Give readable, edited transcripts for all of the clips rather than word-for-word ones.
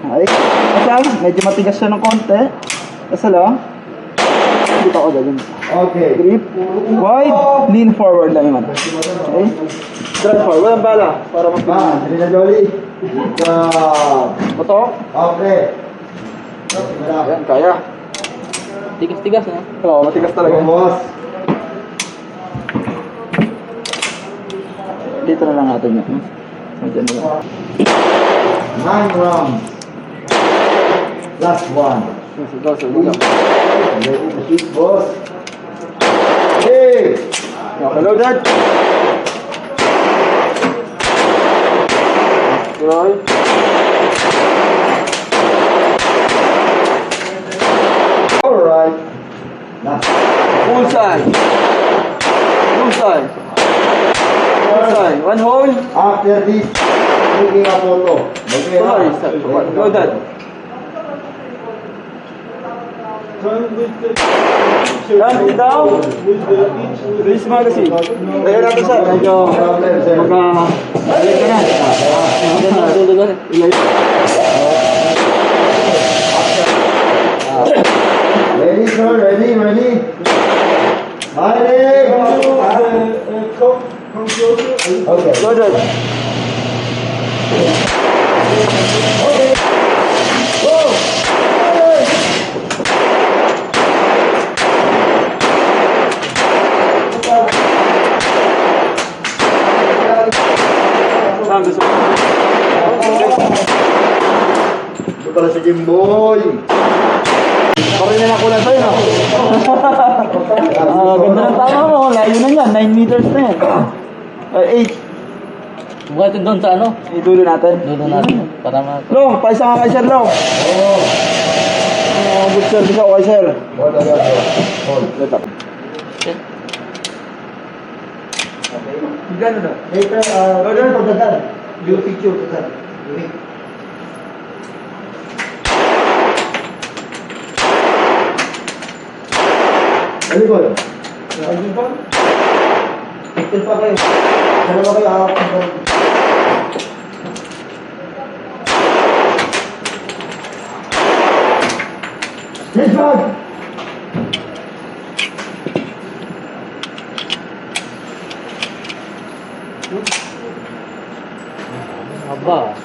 Ay, asal, medyo matigas siya ng konti. Asal, oh. Dito ako gagawin. Okay. Grip. Wide. Lean forward lang naman. Okay. Drive forward. Walang bala. Para Ah, Serena Jolie. Patok. Okay. Ayan, kaya. Tigas-tigas na. Oo, matigas talaga. Boss. Dito na lang natin yun. Medyo na lang. 9 rounds. Last one. Go, sir. Go. Ready to shoot, boss. Hey! Okay, loaded. Roll. Alright. Last. Bullseye. Bullseye. Bullseye. One hole. After this, taking a photo. Okay, Sorry, sir. Loaded. Down, down. Release magazine. Tayo natin, sir. Medyo balik ka na. Ready, sir? Ready? Ready? Ready? Okay. Loaded. Okay. Go! Saan gusto? Ito pala si Jimboy. Parang na nakulan sa'yo, no? Ganda ng tama mo. Layo na yan. 9 meters na yan. 8. Bukatin doon sa ano? Idulo natin. Dulo natin. Para Long, paisa nga kay sir, Long. Oh. Good service ako kay sir. Hold on, hold. Let up. Gano'n na? Later, pagdagan. Yung picture, pagdagan. Ano ko? Ano ba? Picture pa kayo. Sana ba kayo ahapon? Yes, man! Aba.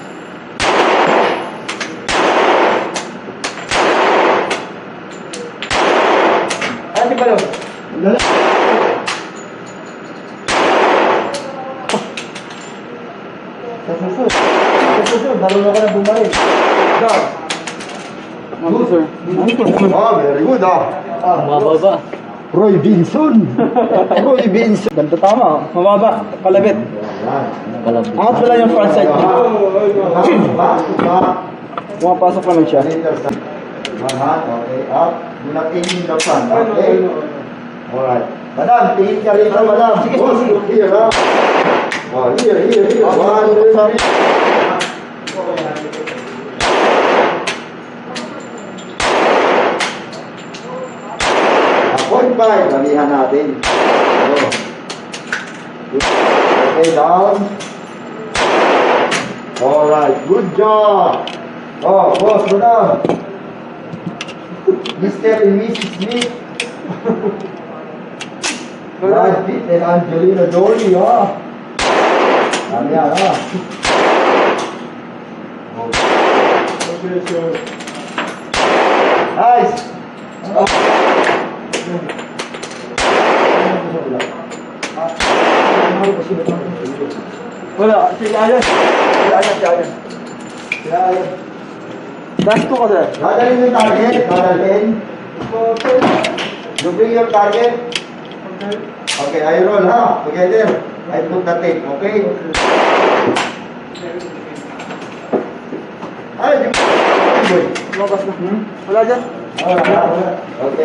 Ano ba lang? Susunod, marunong ka na bumalik. Down. Good, sir. Ah, very good Mababa. Roy Binson. Roy Binson. Ganda tama. Mababa. Palabit. Kalab. Angat pala yung front side. Back. Pumapasok naman siya. One hand, okay, up. Do not aim in the front, okay? Alright. Madam, tingin ka rito, madam. Sige. Here, ha? Oh, here. 1, 2, 3. Point 5, balihan natin. Okay, down. Alright, good job. Oh, boss, madam. Mr. and Mrs. Smith. Brad Pitt and Angelina Jolie, ha? Ano yan, ha? Okay, sir. Nice. Wala. Sige, ayan. Last ko ka, sir. Dadalhin yung target. Dadalhin. You bring your target. Okay, I roll, ha? Together. I put the tape, okay? Ay, di mo. Lumabas na. Wala dyan. Okay.